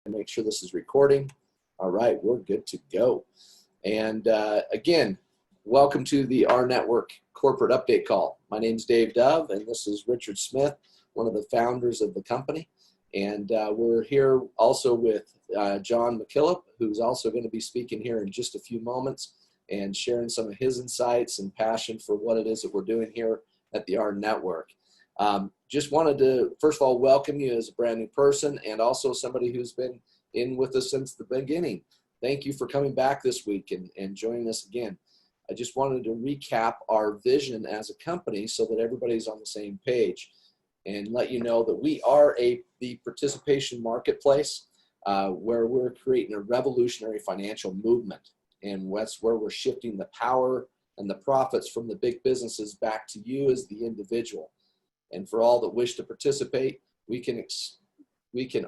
make sure this is recording. All right, we're good to go. And again, welcome to the rNetwork corporate update call. My name's Dave Dove, and this is Richard Smith, one of the founders of the company. And we're here also with John McKillip, who's also going to be speaking here in just a few moments and sharing some of his insights and passion for what it is that we're doing here at the rNetwork. Just wanted to, first of all, welcome you as a brand new person and also somebody who's been in with us since the beginning. Thank you for coming back this week and joining us again. I just wanted to recap our vision as a company so that everybody's on the same page and let you know that we are the participation marketplace where we're creating a revolutionary financial movement. And that's where we're shifting the power and the profits from the big businesses back to you as the individual. And for all that wish to participate, we can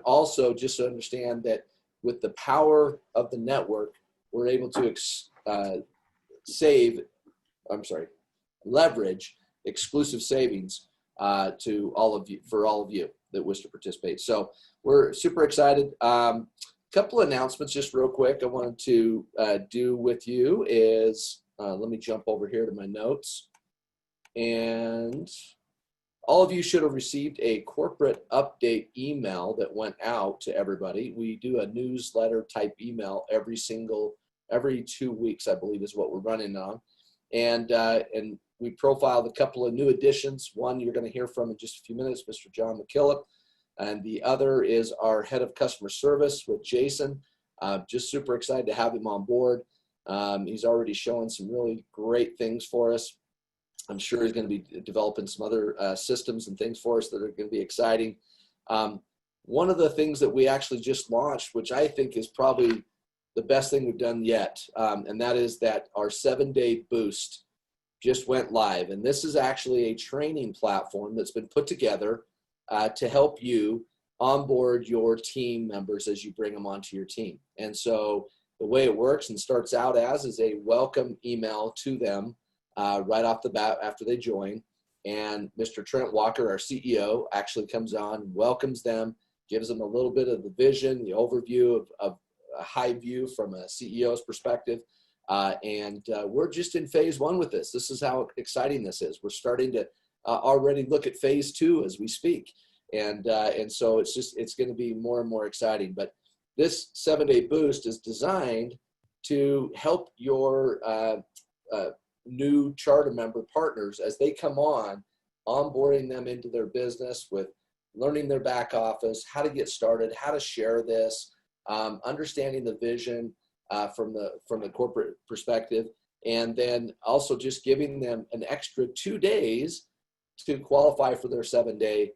also just understand that with the power of the network, we're able to leverage exclusive savings to all of you, for all of you that wish to participate. So we're super excited. Couple announcements just real quick I wanted to do with you is, let me jump over here to my notes. And all of you should have received a corporate update email that went out to everybody. We do a newsletter type email every 2 weeks, I believe is what we're running on. And we profiled a couple of new additions. One you're going to hear from in just a few minutes, Mr. John McKillip. And the other is our head of customer service with Jason. Just super excited to have him on board. He's already showing some really great things for us. I'm sure he's going to be developing some other systems and things for us that are going to be exciting. One of the things that we actually just launched, which I think is probably the best thing we've done yet, and that is that our 7-day boost just went live. And this is actually a training platform that's been put together to help you onboard your team members as you bring them onto your team. And so the way it works and starts out is a welcome email to them right off the bat after they join. And Mr. Trent Walker, our CEO, actually comes on, welcomes them, gives them a little bit of the vision, the overview of a high view from a CEO's perspective. And we're just in phase 1 with this. This is how exciting this is. We're starting to already look at phase 2 as we speak. And so it's going to be more and more exciting. But this 7-day boost is designed to help your new charter member partners as they come on, onboarding them into their business with learning their back office, how to get started, how to share this, understanding the vision from the corporate perspective, and then also just giving them an extra 2 days to qualify for their 7-day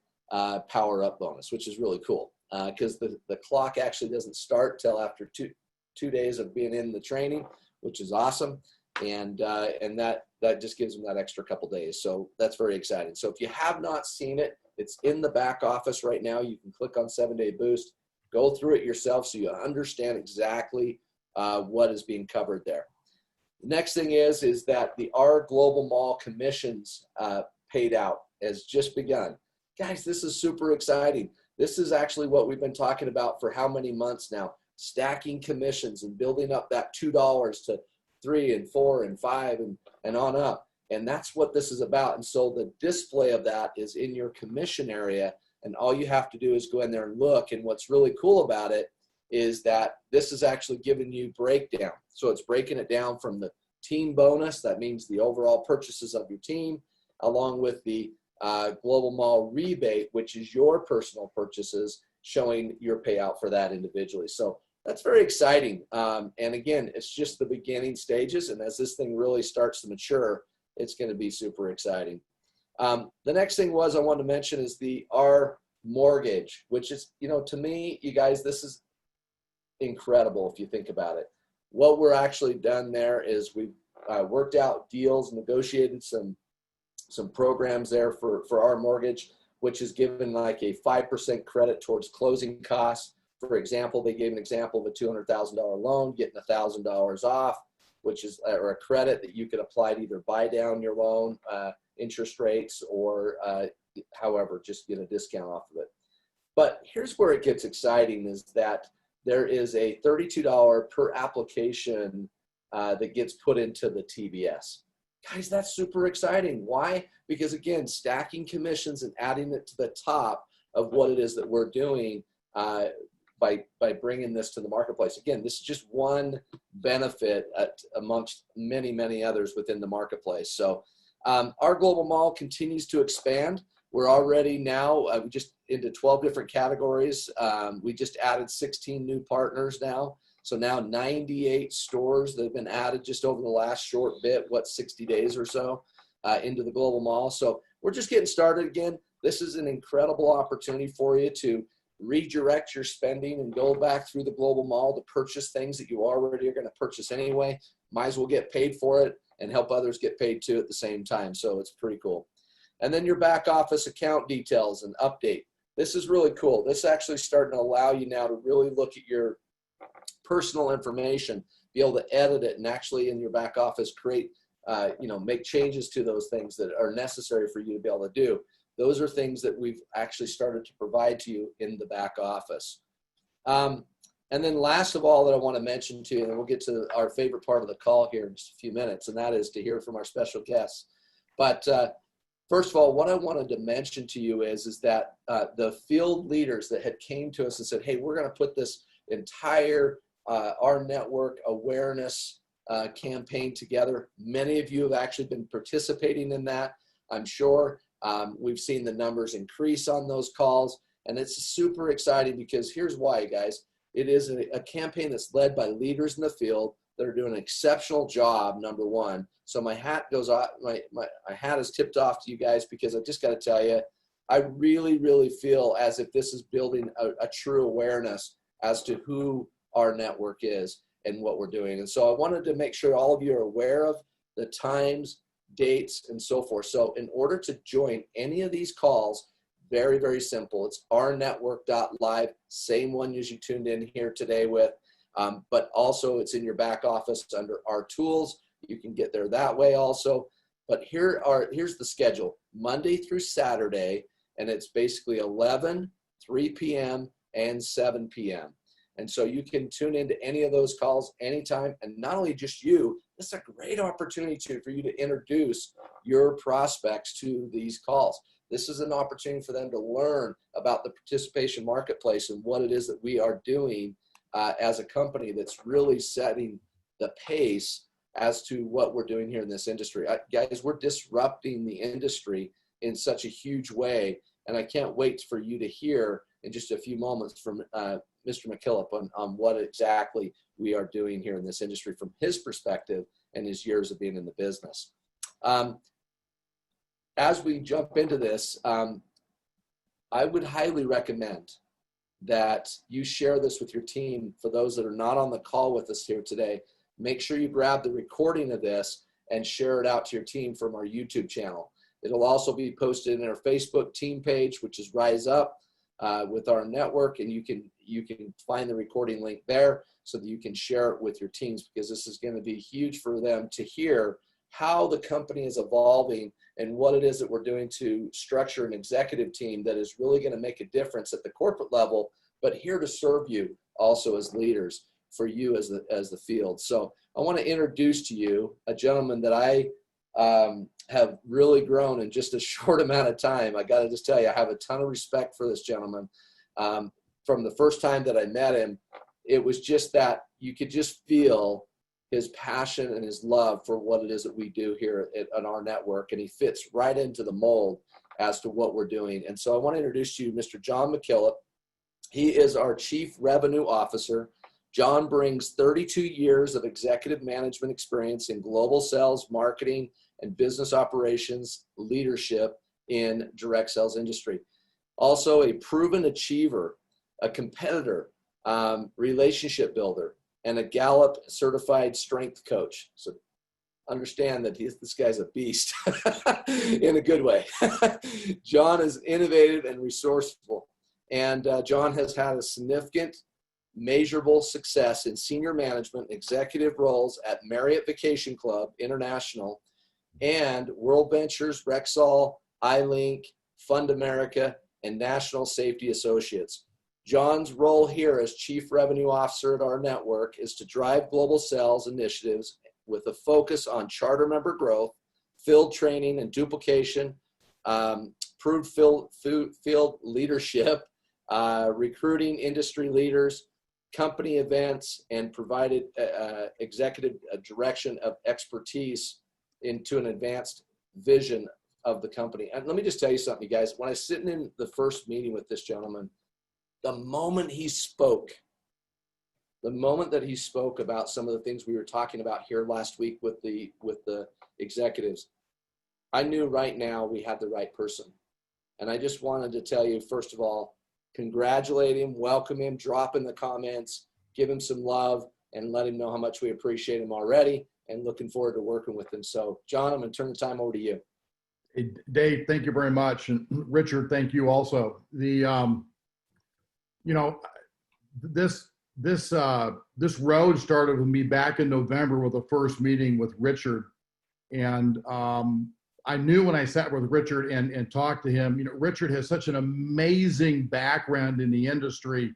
power up bonus, which is really cool because the clock actually doesn't start till after two days of being in the training, which is awesome. And that just gives them that extra couple days. So that's very exciting. So if you have not seen it, it's in the back office right now. You can click on 7-day boost, go through it yourself so you understand exactly what is being covered there. The next thing is that the R Global Mall commissions paid out has just begun. Guys, this is super exciting. This is actually what we've been talking about for how many months now, stacking commissions and building up that $2 to $3 and $4 and $5 and on up. And that's what this is about. And so the display of that is in your commission area. And all you have to do is go in there and look. And what's really cool about it is that this is actually giving you breakdown. So it's breaking it down from the team bonus. That means the overall purchases of your team, along with the Global Mall rebate, which is your personal purchases, showing your payout for that individually. So that's very exciting. And again, it's just the beginning stages. And as this thing really starts to mature, it's going to be super exciting. The next thing I wanted to mention is the R mortgage, which is, to me, you guys, this is incredible if you think about it. What we're actually done there is we've worked out deals, negotiated some programs there for our mortgage, which is given like a 5% credit towards closing costs. For example, they gave an example of a $200,000 loan, getting $1,000 off, which is or a credit that you could apply to either buy down your loan interest rates or however, just get a discount off of it. But here's where it gets exciting is that there is a $32 per application that gets put into the TBS. Guys, that's super exciting. Why? Because again, stacking commissions and adding it to the top of what it is that we're doing by bringing this to the marketplace. Again, this is just one benefit amongst many, many others within the marketplace. So our global mall continues to expand. We're already now just into 12 different categories. We just added 16 new partners now. So now 98 stores that have been added just over the last short bit, 60 days or so into the global mall. So we're just getting started again. This is an incredible opportunity for you to redirect your spending and go back through the global mall to purchase things that you already are going to purchase anyway. Might as well get paid for it and help others get paid too at the same time. So it's pretty cool. And then your back office account details and update. This is really cool. This is actually starting to allow you now to really look at your personal information, be able to edit it, and actually in your back office create, make changes to those things that are necessary for you to be able to do. Those are things that we've actually started to provide to you in the back office. And then last of all that I want to mention to you, and we'll get to our favorite part of the call here in just a few minutes, and that is to hear from our special guests. But first of all, what I wanted to mention to you is that the field leaders that had came to us and said, hey, we're going to put this entire rNetwork awareness campaign together. Many of you have actually been participating in that, I'm sure. We've seen the numbers increase on those calls, and it's super exciting because here's why, guys. It is a campaign that's led by leaders in the field that are doing an exceptional job, number one. So my hat goes off, my hat is tipped off to you guys, because I just got to tell you, I really, really feel as if this is building a true awareness as to who our network is and what we're doing. And so I wanted to make sure all of you are aware of the times, dates, and so forth. So in order to join any of these calls, very, very simple. It's rNetwork.live, same one as you tuned in here today with, but also it's in your back office under our tools. You can get there that way also. But here's the schedule, Monday through Saturday, and it's basically 11, 3 p.m., and 7 p.m. And so you can tune into any of those calls anytime. And not only just you, it's a great opportunity for you to introduce your prospects to these calls. This is an opportunity for them to learn about the participation marketplace and what it is that we are doing as a company that's really setting the pace as to what we're doing here in this industry. Guys, we're disrupting the industry in such a huge way. And I can't wait for you to hear in just a few moments from Mr. McKillip on what exactly we are doing here in this industry from his perspective and his years of being in the business. As we jump into this, I would highly recommend that you share this with your team. For those that are not on the call with us here today, make sure you grab the recording of this and share it out to your team from our YouTube channel. It'll also be posted in our Facebook team page, which is Rise Up with our network, and you can find the recording link there so that you can share it with your teams, because this is going to be huge for them to hear how the company is evolving and what it is that we're doing to structure an executive team that is really going to make a difference at the corporate level, but here to serve you also as leaders, for you as the field. So I want to introduce to you a gentleman that I have really grown in just a short amount of time. I got to just tell you, I have a ton of respect for this gentleman. From the first time that I met him, it was just that you could just feel his passion and his love for what it is that we do here on our network, and he fits right into the mold as to what we're doing. And so I want to introduce to you Mr. John McKillip. He is our Chief Revenue Officer. John brings 32 years of executive management experience in global sales, marketing, and business operations leadership in direct sales industry. Also a proven achiever, a competitor, relationship builder, and a Gallup certified strength coach. So understand that this guy's a beast in a good way. John is innovative and resourceful, and John has had a significant, measurable success in senior management executive roles at Marriott Vacation Club International and World Ventures, Rexall, iLink, Fund America, and National Safety Associates. John's role here as Chief Revenue Officer at rNetwork is to drive global sales initiatives with a focus on charter member growth, field training and duplication, improved field leadership, recruiting industry leaders, company events, and provided executive direction of expertise into an advanced vision of the company. And let me just tell you something, you guys. When I was sitting in the first meeting with this gentleman, the moment that he spoke about some of the things we were talking about here last week with the executives, I knew right now we had the right person. And I just wanted to tell you, first of all, congratulate him, welcome him, drop in the comments, give him some love, and let him know how much we appreciate him already and looking forward to working with him. So, John, I'm going to turn the time over to you. Hey, Dave, thank you very much. And Richard, thank you also. This road started with me back in November with the first meeting with Richard. And I knew when I sat with Richard and talked to him, Richard has such an amazing background in the industry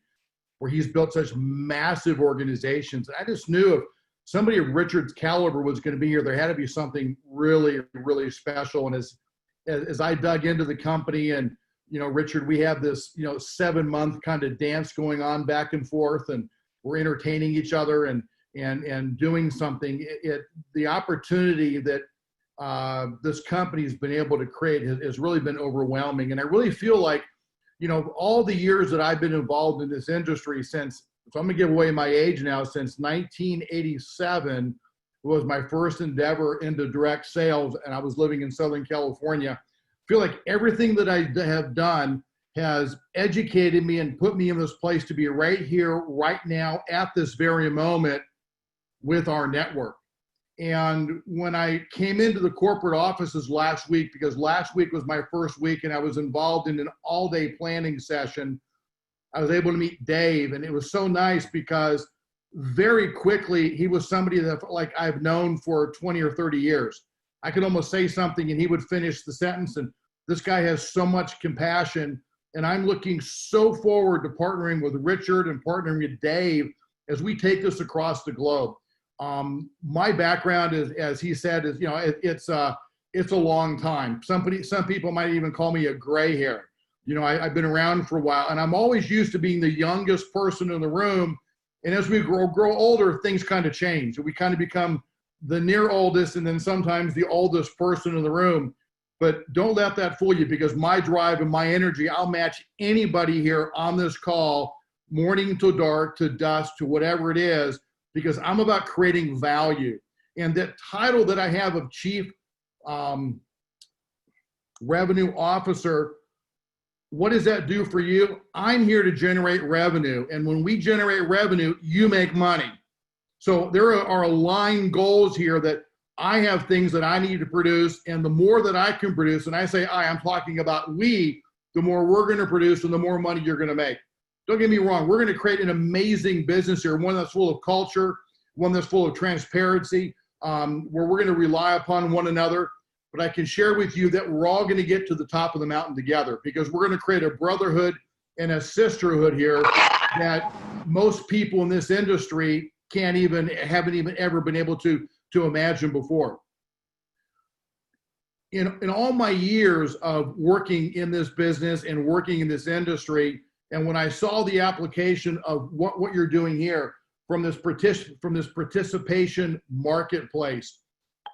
where he's built such massive organizations. I just knew if somebody of Richard's caliber was going to be here, there had to be something really, really special. And as I dug into the company and, Richard, we have this, 7-month kind of dance going on back and forth, and we're entertaining each other and doing something. The opportunity that this company's been able to create has really been overwhelming. And I really feel like, all the years that I've been involved in this industry so I'm gonna give away my age now, since 1987 was my first endeavor into direct sales, and I was living in Southern California. I feel like everything that I have done has educated me and put me in this place to be right here, right now, at this very moment with rNetwork. And when I came into the corporate offices last week, because last week was my first week and I was involved in an all-day planning session, I was able to meet Dave, and it was so nice because very quickly he was somebody that I've known for 20 or 30 years. I could almost say something and he would finish the sentence, and this guy has so much compassion, and I'm looking so forward to partnering with Richard and partnering with Dave as we take this across the globe. My background is, as he said, is it's a long time. Some people might even call me a gray hair. I've been around for a while, and I'm always used to being the youngest person in the room. And as we grow older, things kind of change. We kind of become the near oldest, and then sometimes the oldest person in the room. But don't let that fool you, because my drive and my energy, I'll match anybody here on this call, morning to dark to dusk to whatever it is, because I'm about creating value. And that title that I have of Chief Revenue Officer, what does that do for you? I'm here to generate revenue. And when we generate revenue, you make money. So there are aligned goals here that I have things that I need to produce. And the more that I can produce, and I say I'm talking about we, the more we're going to produce and the more money you're going to make. Don't get me wrong. We're going to create an amazing business here, one that's full of culture, one that's full of transparency, where we're going to rely upon one another. But I can share with you that we're all going to get to the top of the mountain together, because we're going to create a brotherhood and a sisterhood here that most people in this industry haven't even ever been able to imagine before. In all my years of working in this business and working in this industry, and when I saw the application of what you're doing here from this participation marketplace.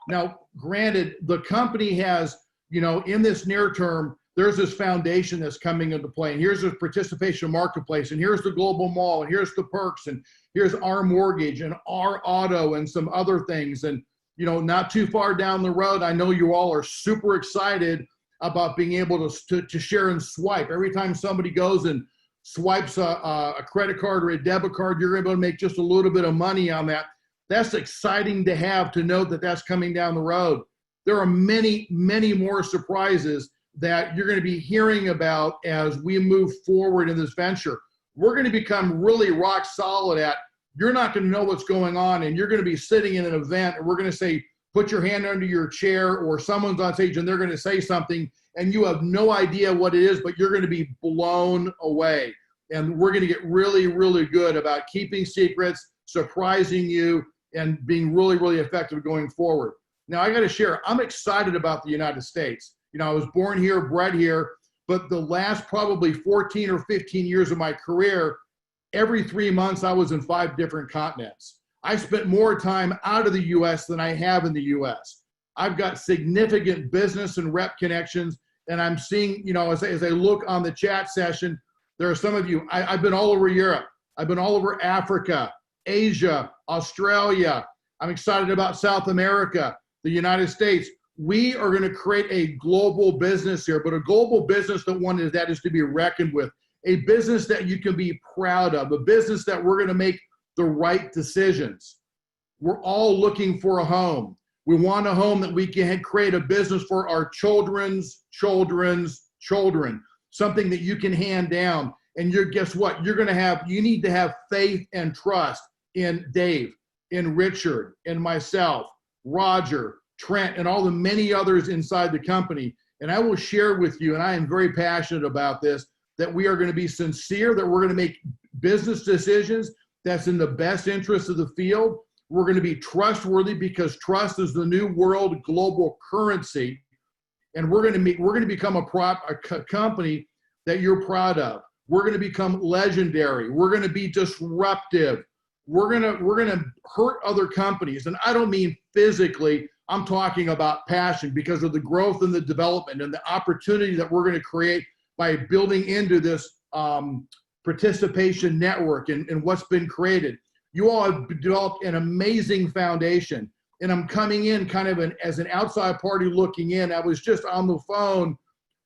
Now, granted, the company has, in this near term, there's this foundation that's coming into play. And here's this participation marketplace, and here's the global mall, and here's the perks, and here's our mortgage and our auto and some other things. And, not too far down the road, I know you all are super excited about being able to share and swipe. Every time somebody goes and swipes a credit card or a debit card, you're able to make just a little bit of money on that. That's exciting to have, to know that that's coming down the road. There are many, many more surprises that you're going to be hearing about as we move forward in this venture. We're going to become really rock solid at, you're not going to know what's going on, and you're going to be sitting in an event, and we're going to say, put your hand under your chair, or someone's on stage and they're going to say something, and you have no idea what it is, but you're going to be blown away. And we're going to get really, really good about keeping secrets, surprising you, and being really, really effective going forward. Now, I got to share, I'm excited about the United States. You know, I was born here, bred here, but the last probably 14 or 15 years of my career, every 3 months I was in 5 different continents. I spent more time out of the U.S. than I have in the U.S. I've got significant business and rep connections, and I'm seeing, you know, as I look on the chat session, there are some of you, I've been all over Europe. I've been all over Africa, Asia, Australia. I'm excited about South America, the United States. We are going to create a global business here, but a global business that is to be reckoned with, a business that you can be proud of, a business that we're going to make the right decisions. We're all looking for a home. We want a home that we can create a business for our children's children, something that you can hand down. And guess what? You need to have faith and trust in Dave, in Richard, in myself, Roger, Trent, and all the many others inside the company. And I will share with you, and I am very passionate about this, that we are going to be sincere, that we're going to make business decisions that's in the best interest of the field. We're going to be trustworthy because trust is the new world global currency. And we're going to become a company that you're proud of. We're going to become legendary. We're going to be disruptive. We're going to hurt other companies. And I don't mean physically. I'm talking about passion because of the growth and the development and the opportunity that we're going to create by building into this participation network and what's been created. You all have developed an amazing foundation. And I'm coming in kind of as an outside party looking in. I was just on the phone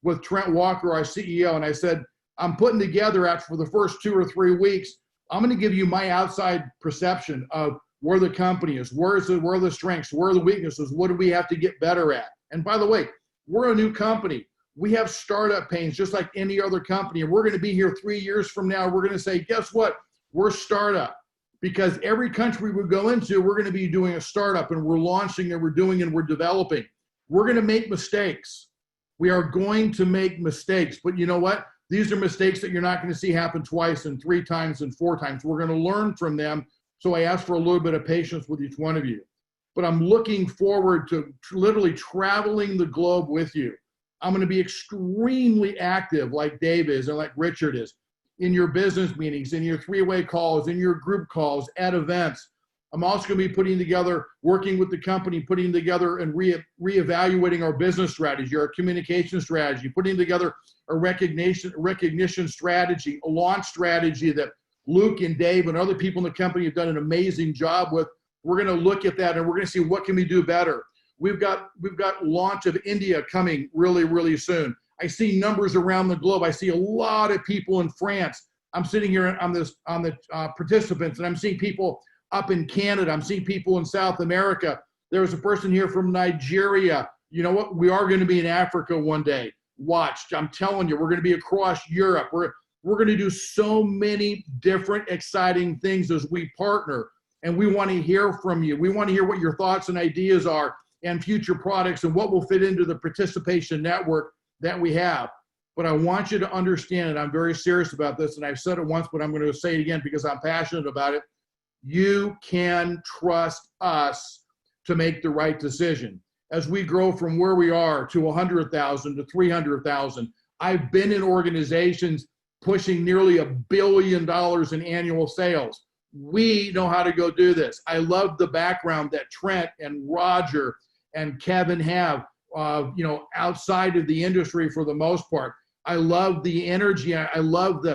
with Trent Walker, our CEO, and I said, I'm putting together for the first 2 or 3 weeks, I'm going to give you my outside perception of where the company is, where are the strengths, where are the weaknesses, what do we have to get better at? And by the way, we're a new company. We have startup pains just like any other company. And we're going to be here 3 years from now. We're going to say, guess what? We're startup. Because every country we go into, we're going to be doing a startup and we're launching and we're doing and we're developing. We're going to make mistakes. We are going to make mistakes. But you know what? These are mistakes that you're not going to see happen twice and 3 times and 4 times. We're going to learn from them. So I ask for a little bit of patience with each one of you. But I'm looking forward to literally traveling the globe with you. I'm going to be extremely active like Dave is and like Richard is in your business meetings, in your 3-way calls, in your group calls, at events. I'm also going to be putting together, working with the company, putting together and reevaluating our business strategy, our communication strategy, putting together a recognition strategy, a launch strategy that Luke and Dave and other people in the company have done an amazing job with. We're going to look at that and we're going to see what can we do better. We've got launch of India coming really, really soon. I see numbers around the globe. I see a lot of people in France. I'm sitting here on the participants, and I'm seeing people up in Canada. I'm seeing people in South America. There was a person here from Nigeria. You know what? We are going to be in Africa one day. Watch. I'm telling you, we're going to be across Europe. We're going to do so many different exciting things as we partner, and we want to hear from you. We want to hear what your thoughts and ideas are and future products and what will fit into the participation network that we have. But I want you to understand, and I'm very serious about this, and I've said it once, but I'm going to say it again because I'm passionate about it. You can trust us to make the right decision. As we grow from where we are to 100,000 to 300,000, I've been in organizations pushing nearly $1 billion in annual sales. We know how to go do this. I love the background that Trent and Roger and Kevin have, outside of the industry for the most part. I love the energy. I love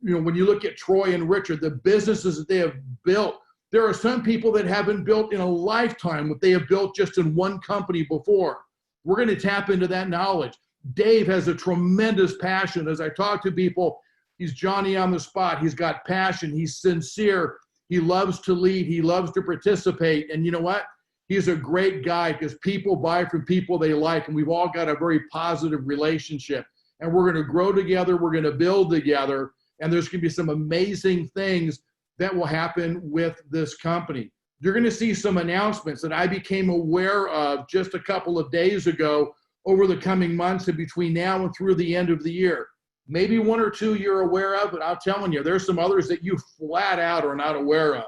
when you look at Troy and Richard, the businesses that they have built. There are some people that haven't built in a lifetime what they have built just in one company before. We're going to tap into that knowledge. Dave has a tremendous passion. As I talk to people, he's Johnny on the spot. He's got passion. He's sincere. He loves to lead. He loves to participate. And you know what? He's a great guy because people buy from people they like, and we've all got a very positive relationship. And we're going to grow together. We're going to build together. And there's going to be some amazing things that will happen with this company. You're going to see some announcements that I became aware of just a couple of days ago over the coming months and between now and through the end of the year. Maybe one or two you're aware of, but I'm telling you, there's some others that you flat out are not aware of.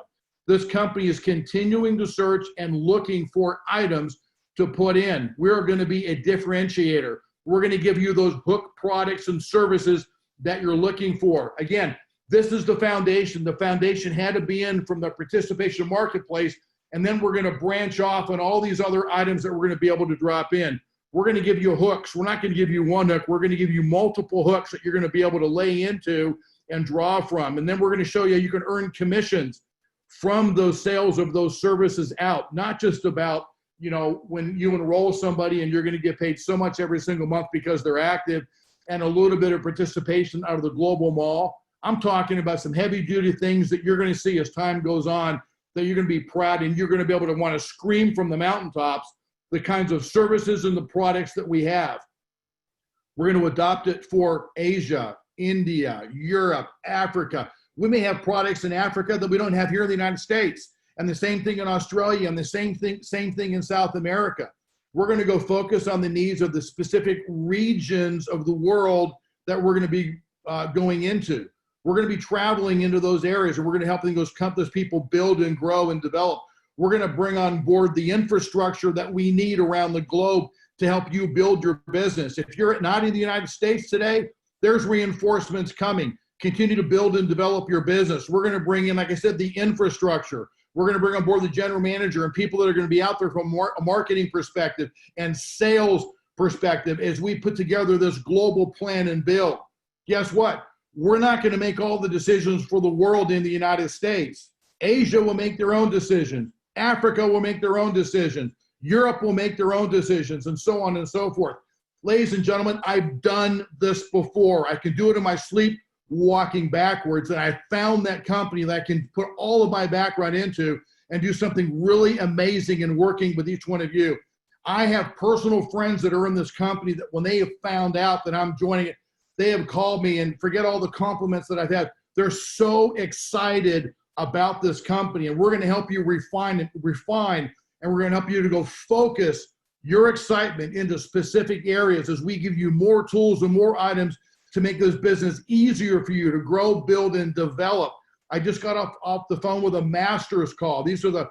This company is continuing to search and looking for items to put in. We're going to be a differentiator. We're going to give you those hook products and services that you're looking for. Again, this is the foundation. The foundation had to be in from the participation marketplace, and then we're going to branch off on all these other items that we're going to be able to drop in. We're going to give you hooks. We're not going to give you one hook. We're going to give you multiple hooks that you're going to be able to lay into and draw from. And then we're going to show you you can earn commissions from those sales of those services out, not just about, you know, when you enroll somebody and you're going to get paid so much every single month because they're active and a little bit of participation out of the global mall. I'm talking about some heavy duty things that you're going to see as time goes on that you're going to be proud and you're going to be able to want to scream from the mountaintops the kinds of services and the products that we have. We're going to adopt it for Asia, India, Europe, Africa. We may have products in Africa that we don't have here in the United States, and the same thing in Australia, and the same thing in South America. We're going to go focus on the needs of the specific regions of the world that we're going to be going into. We're going to be traveling into those areas, and we're going to help those people build and grow and develop. We're going to bring on board the infrastructure that we need around the globe to help you build your business. If you're not in the United States today, there's reinforcements coming. Continue to build and develop your business. We're going to bring in, like I said, the infrastructure. We're going to bring on board the general manager and people that are going to be out there from a marketing perspective and sales perspective as we put together this global plan and build. Guess what? We're not going to make all the decisions for the world in the United States. Asia will make their own decisions. Africa will make their own decisions. Europe will make their own decisions, and so on and so forth. Ladies and gentlemen, I've done this before. I can do it in my sleep, walking backwards, and I found that company that I can put all of my background into and do something really amazing in working with each one of you. I have personal friends that are in this company that when they have found out that I'm joining it, they have called me, and forget all the compliments that I've had. They're so excited about this company, and we're going to help you refine, and we're going to help you to go focus your excitement into specific areas as we give you more tools and more items to make this business easier for you to grow, build, and develop. I just got off the phone with a master's call. These are the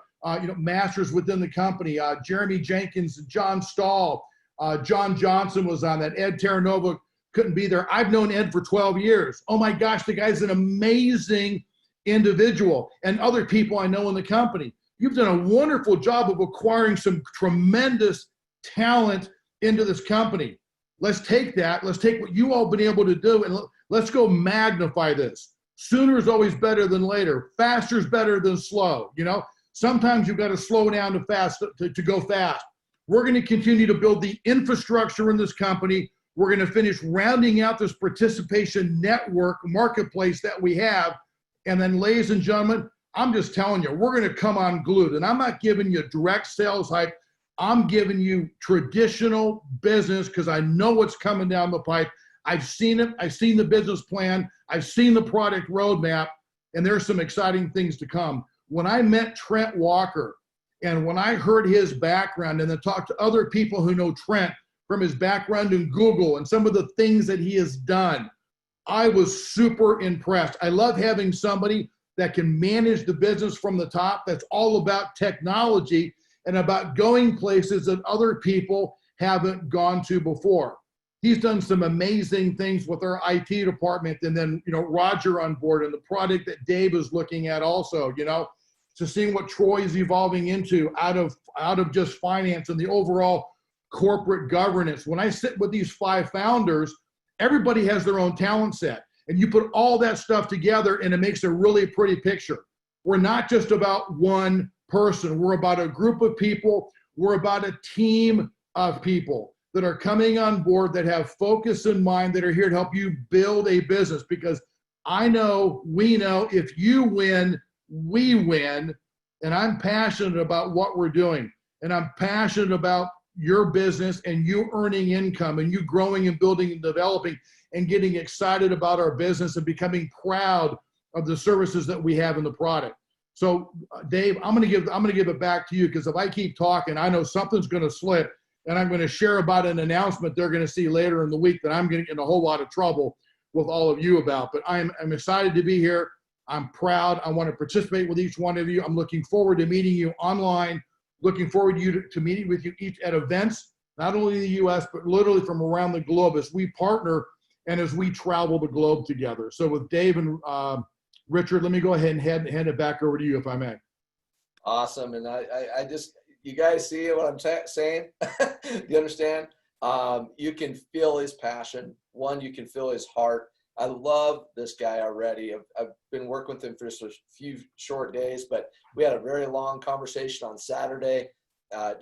masters within the company. Jeremy Jenkins, John Stahl, John Johnson was on that. Ed Terranova couldn't be there. I've known Ed for 12 years. Oh my gosh, the guy's an amazing individual, and other people I know in the company. You've done a wonderful job of acquiring some tremendous talent into this company. Let's take that. Let's take what you all been able to do, and let's go magnify this. Sooner is always better than later. Faster is better than slow. You know, sometimes you've got to slow down to go fast. We're going to continue to build the infrastructure in this company. We're going to finish rounding out this participation network marketplace that we have. And then, ladies and gentlemen, I'm just telling you, we're going to come unglued. And I'm not giving you direct sales hype. I'm giving you traditional business because I know what's coming down the pipe. I've seen it. I've seen the business plan. I've seen the product roadmap, and there's some exciting things to come. When I met Trent Walker, and when I heard his background and then talked to other people who know Trent from his background in Google and some of the things that he has done, I was super impressed. I love having somebody that can manage the business from the top. That's all about technology and about going places that other people haven't gone to before. He's done some amazing things with our IT department, and then, you know, Roger on board and the product that Dave is looking at also, you know, to seeing what Troy is evolving into out of just finance and the overall corporate governance. When I sit with these 5 founders, everybody has their own talent set, and you put all that stuff together and it makes a really pretty picture. We're not just about one person. We're about a group of people. We're about a team of people that are coming on board that have focus in mind, that are here to help you build a business, because I know, we know, if you win, we win. And I'm passionate about what we're doing, and I'm passionate about your business and you earning income and you growing and building and developing and getting excited about our business and becoming proud of the services that we have in the product. So Dave, I'm going to give it back to you, because if I keep talking, I know something's going to slip, and I'm going to share about an announcement they're going to see later in the week that I'm going to get in a whole lot of trouble with all of you about. But I'm excited to be here. I'm proud. I want to participate with each one of you. I'm looking forward to meeting you online, looking forward to meeting with you each at events, not only in the U.S., but literally from around the globe as we partner and as we travel the globe together. So with Dave and Richard, let me go ahead and hand it back over to you, if I may. Awesome. And I just, you guys see what I'm saying? You understand? You can feel his passion. One, you can feel his heart. I love this guy already. I've been working with him for just a few short days, but we had a very long conversation on Saturday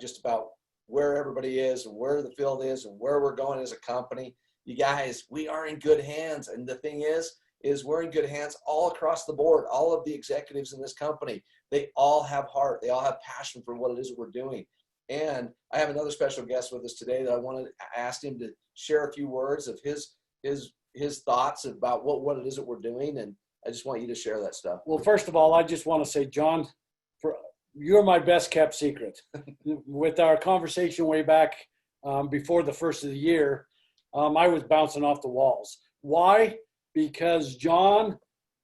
just about where everybody is and where the field is and where we're going as a company. You guys, we are in good hands. And the thing is we're in good hands all across the board. All of the executives in this company, they all have heart. They all have passion for what it is that we're doing. And I have another special guest with us today that I wanted to ask him to share a few words of his thoughts about what it is that we're doing. And I just want you to share that stuff. Well, first of all, I just want to say, John, you're my best kept secret. With our conversation way back before the first of the year, I was bouncing off the walls. Why? Because John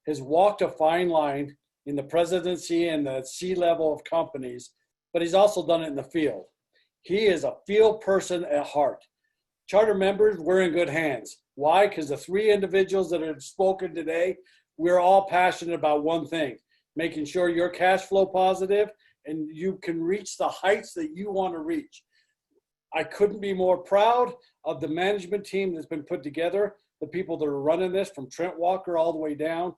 has walked a fine line in the presidency and the C-level of companies, but he's also done it in the field. He is a field person at heart. Charter members, we're in good hands. Why? Because the three individuals that have spoken today, we're all passionate about one thing, making sure you're cash flow positive and you can reach the heights that you want to reach. I couldn't be more proud of the management team that's been put together, the people that are running this from Trent Walker all the way down.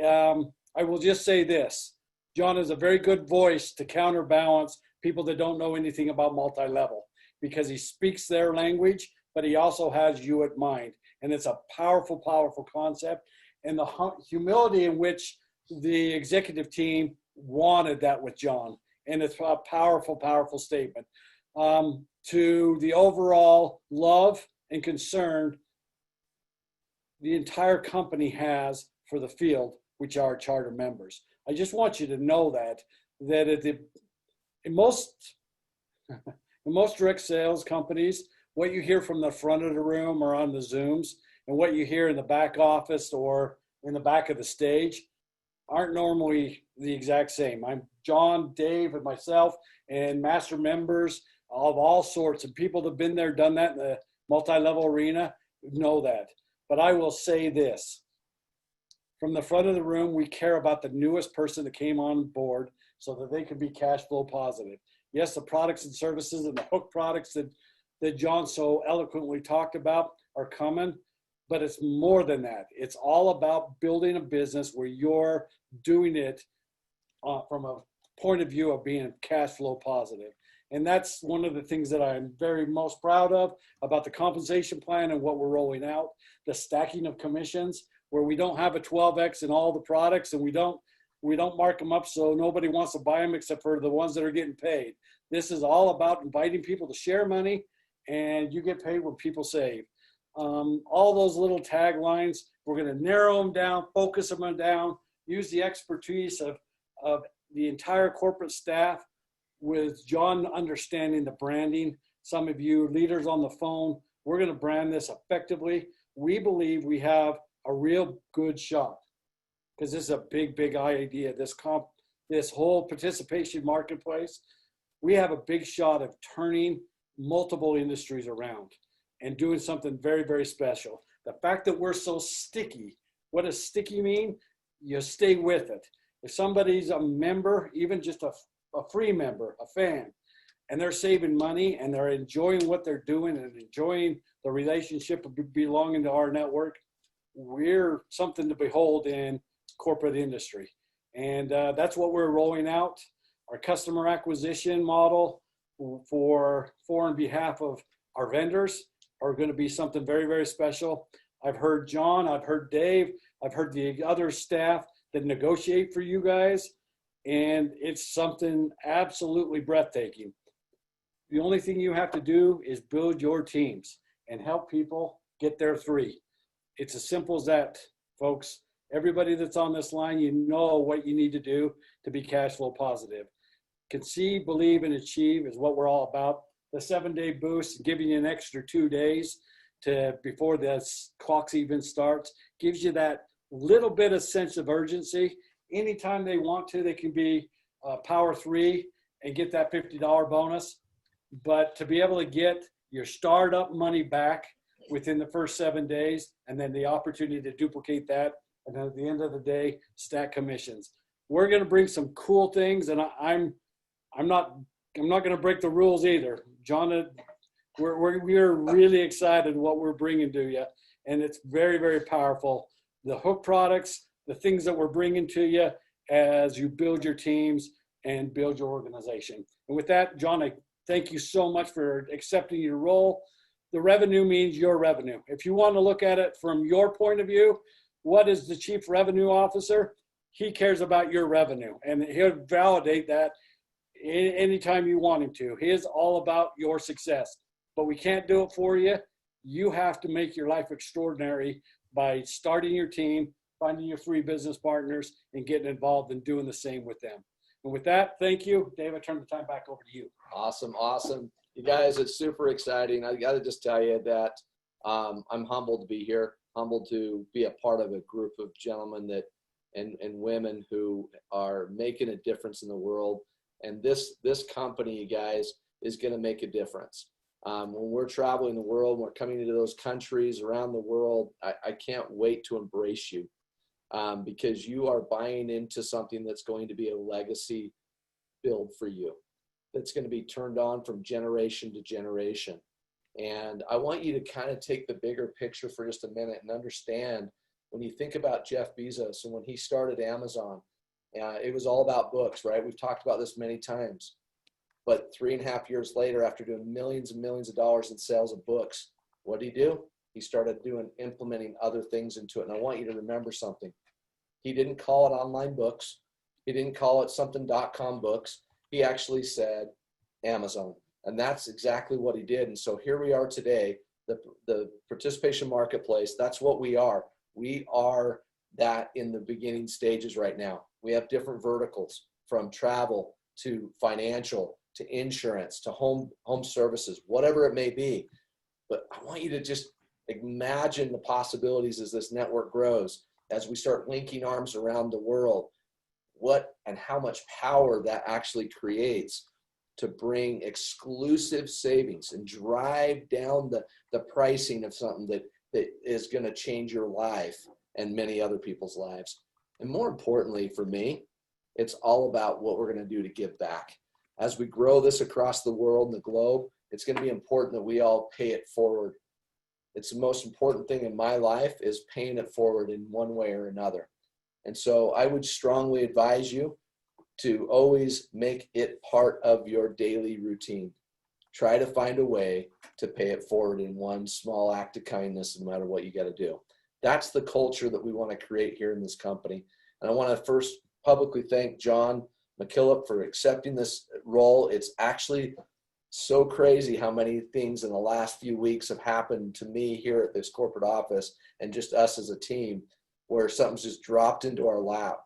I will just say this, John is a very good voice to counterbalance people that don't know anything about multi-level, because he speaks their language, but he also has you at mind. And it's a powerful, powerful concept. And the humility in which the executive team wanted that with John. And it's a powerful, powerful statement. To the overall love and concern the entire company has for the field, which are charter members. I just want you to know that in most direct sales companies, what you hear from the front of the room or on the Zooms and what you hear in the back office or in the back of the stage aren't normally the exact same. I'm John, Dave, and myself, and master members of all sorts, and people that have been there, done that in the multi-level arena know that. But I will say this, from the front of the room, we care about the newest person that came on board so that they can be cash flow positive. Yes, the products and services and the hook products that John so eloquently talked about are coming, but it's more than that. It's all about building a business where you're doing it from a point of view of being cash flow positive. And that's one of the things that I'm very most proud of about the compensation plan and what we're rolling out, the stacking of commissions, where we don't have a 12X in all the products and we don't mark them up so nobody wants to buy them except for the ones that are getting paid. This is all about inviting people to share money, and you get paid when people save. All those little taglines, we're going to narrow them down, focus them down, use the expertise of the entire corporate staff, with John understanding the branding. Some of you leaders on the phone, we're going to brand this effectively. We believe we have a real good shot, because this is a big, big idea. This whole participation marketplace, we have a big shot of turning multiple industries around and doing something very, very special. The fact that we're so sticky, what does sticky mean? You stay with it. If somebody's a member, even just a free member, a fan, and they're saving money and they're enjoying what they're doing and enjoying the relationship of belonging to rNetwork, we're something to behold in corporate industry. And that's what we're rolling out. Our customer acquisition model for and behalf of our vendors are going to be something very, very special. I've heard John, I've heard Dave, I've heard the other staff that negotiate for you guys, and it's something absolutely breathtaking. The only thing you have to do is build your teams and help people get their three. It's as simple as that, folks. Everybody that's on this line, you know what you need to do to be cash flow positive. Conceive, believe, and achieve is what we're all about. The 7-day boost, giving you an extra 2 days. to before the clocks even starts, gives you that little bit of sense of urgency. Anytime they want to, they can be power 3 and get that $50 bonus. But to be able to get your startup money back within the first 7 days, and then the opportunity to duplicate that, and then at the end of the day, stack commissions. We're going to bring some cool things, and I'm not going to break the rules either. John, we're really excited what we're bringing to you, and it's very, very powerful. The hook products, the things that we're bringing to you as you build your teams and build your organization. And with that, John, I thank you so much for accepting your role. The revenue means your revenue. If you want to look at it from your point of view, what is the chief revenue officer? He cares about your revenue, and he'll validate that anytime you want him to. He is all about your success, but we can't do it for you. You have to make your life extraordinary by starting your team, finding your 3 business partners, and getting involved and doing the same with them. And with that, thank you. Dave, I turn the time back over to you. Awesome. Awesome. You guys, it's super exciting. I got to just tell you that I'm humbled to be here, humbled to be a part of a group of gentlemen that and women who are making a difference in the world. And this company, you guys, is going to make a difference. When we're traveling the world, we're coming into those countries around the world, I can't wait to embrace you because you are buying into something that's going to be a legacy build for you. That's going to be turned on from generation to generation. And I want you to kind of take the bigger picture for just a minute and understand when you think about Jeff Bezos and when he started Amazon, it was all about books, right? We've talked about this many times. But 3.5 years later, after doing millions and millions of dollars in sales of books, what did he do? He started implementing other things into it. And I want you to remember something. He didn't call it online books. He didn't call it something.com books. He actually said Amazon. And that's exactly what he did. And so here we are today, the participation marketplace. That's what we are. We are that in the beginning stages right now. We have different verticals from travel to financial to insurance to home services, whatever it may be. But I want you to just imagine the possibilities as this network grows, as we start linking arms around the world, what and how much power that actually creates to bring exclusive savings and drive down the pricing of something that is going to change your life and many other people's lives. And more importantly for me, it's all about what we're going to do to give back. As we grow this across the world and the globe, it's going to be important that we all pay it forward. It's the most important thing in my life is paying it forward in one way or another. And so I would strongly advise you to always make it part of your daily routine. Try to find a way to pay it forward in one small act of kindness, no matter what you got to do. That's the culture that we want to create here in this company. And I want to first publicly thank John McKillip for accepting this role. It's actually so crazy how many things in the last few weeks have happened to me here at this corporate office and just us as a team where something's just dropped into our lap.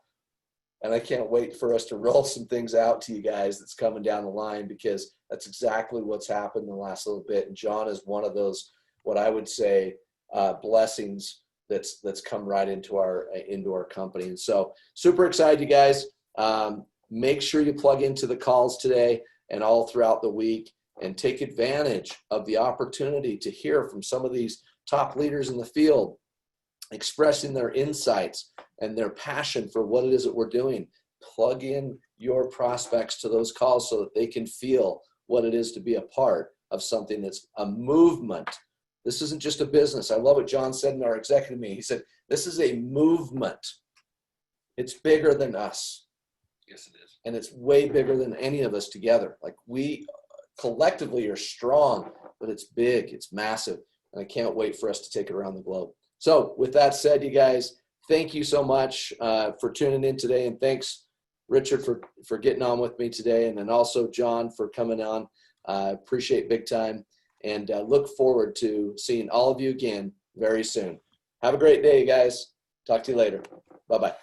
And I can't wait for us to roll some things out to you guys that's coming down the line, because that's exactly what's happened in the last little bit. And John is one of those, what I would say, blessings that's come right into our company. And so super excited, you guys. Make sure you plug into the calls today and all throughout the week and take advantage of the opportunity to hear from some of these top leaders in the field, expressing their insights and their passion for what it is that we're doing. Plug in your prospects to those calls so that they can feel what it is to be a part of something that's a movement. This isn't just a business. I love what John said in our executive meeting. He said, this is a movement. It's bigger than us. Yes, it is. And it's way bigger than any of us together. Like, we collectively are strong, but it's big, it's massive. And I can't wait for us to take it around the globe. So with that said, you guys, thank you so much for tuning in today. And thanks, Richard, for getting on with me today. And then also John for coming on. Appreciate big time. And look forward to seeing all of you again very soon. Have a great day, guys. Talk to you later. Bye-bye.